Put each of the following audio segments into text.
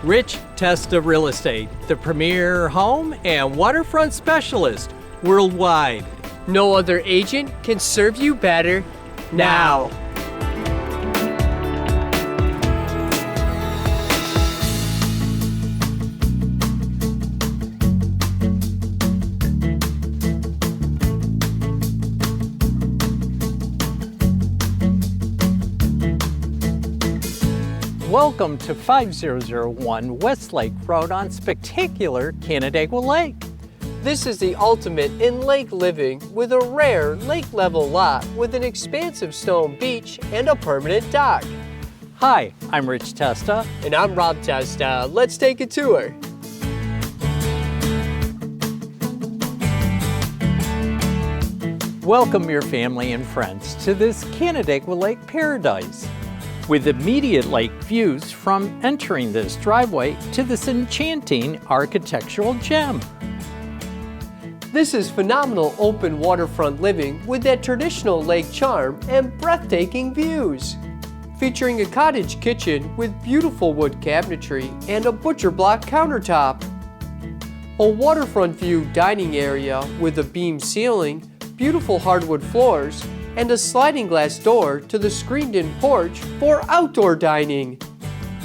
Rich Testa Real Estate, the premier home and waterfront specialist worldwide. No other agent can serve you better now. Welcome to 5001 Westlake Road on spectacular Canandaigua Lake. This is the ultimate in lake living with a rare lake-level lot with an expansive stone beach and a permanent dock. Hi, I'm Rich Testa. And I'm Rob Testa. Let's take a tour. Welcome your family and friends to this Canandaigua Lake paradise. With immediate lake views from entering this driveway to this enchanting architectural gem. This is phenomenal open waterfront living with that traditional lake charm and breathtaking views. Featuring a cottage kitchen with beautiful wood cabinetry and a butcher block countertop. A waterfront view dining area with a beam ceiling, beautiful hardwood floors, and a sliding glass door to the screened-in porch for outdoor dining.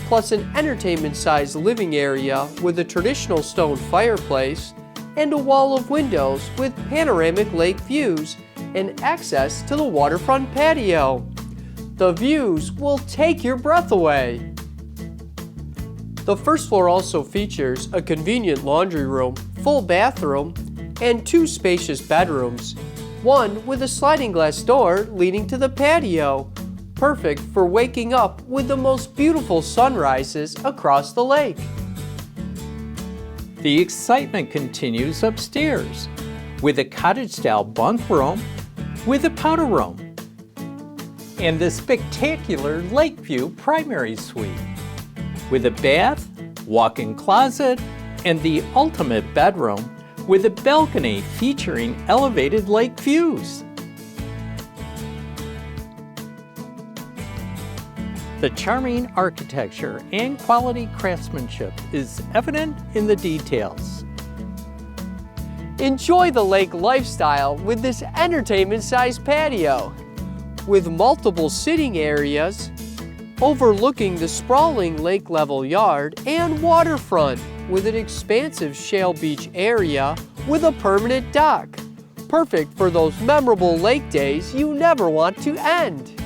Plus an entertainment-sized living area with a traditional stone fireplace and a wall of windows with panoramic lake views and access to the waterfront patio. The views will take your breath away. The first floor also features a convenient laundry room, full bathroom, and 2 spacious bedrooms. One with a sliding glass door leading to the patio, perfect for waking up with the most beautiful sunrises across the lake. The excitement continues upstairs with a cottage-style bunk room with a powder room and the spectacular Lakeview primary suite with a bath, walk-in closet, and the ultimate bedroom with a balcony featuring elevated lake views. The charming architecture and quality craftsmanship is evident in the details. Enjoy the lake lifestyle with this entertainment-sized patio, with multiple sitting areas, overlooking the sprawling lake-level yard and waterfront, with an expansive shale beach area with a permanent dock. Perfect for those memorable lake days you never want to end.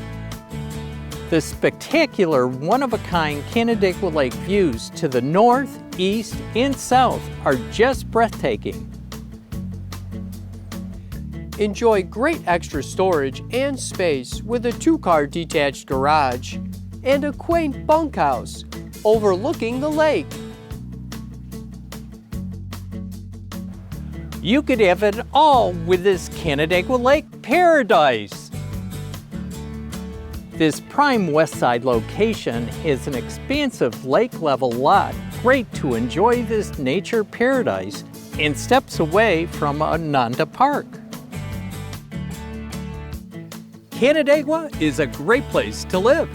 The spectacular one-of-a-kind Canandaigua Lake views to the north, east, and south are just breathtaking. Enjoy great extra storage and space with a 2-car detached garage and a quaint bunkhouse overlooking the lake. You could have it all with this Canandaigua Lake paradise. This prime west side location is an expansive lake-level lot, great to enjoy this nature paradise and steps away from Ananda Park. Canandaigua is a great place to live.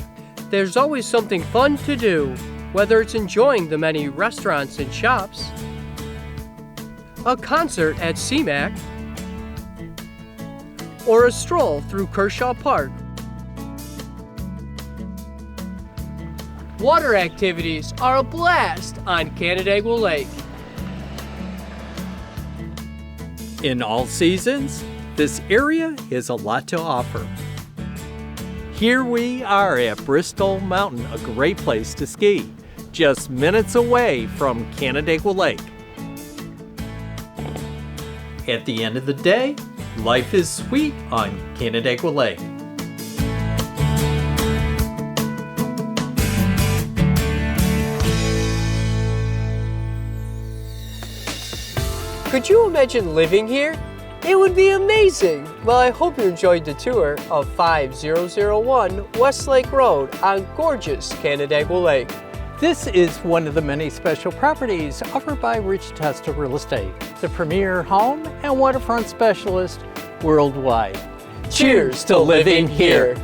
There's always something fun to do, whether it's enjoying the many restaurants and shops, a concert at CMAC, or a stroll through Kershaw Park. Water activities are a blast on Canandaigua Lake. In all seasons, this area has a lot to offer. Here we are at Bristol Mountain, a great place to ski, just minutes away from Canandaigua Lake. At the end of the day, life is sweet on Canandaigua Lake. Could you imagine living here? It would be amazing! Well, I hope you enjoyed the tour of 5001 Westlake Road on gorgeous Canandaigua Lake. This is one of the many special properties offered by Rich Testa Real Estate, the premier home and waterfront specialist worldwide. Cheers to living here!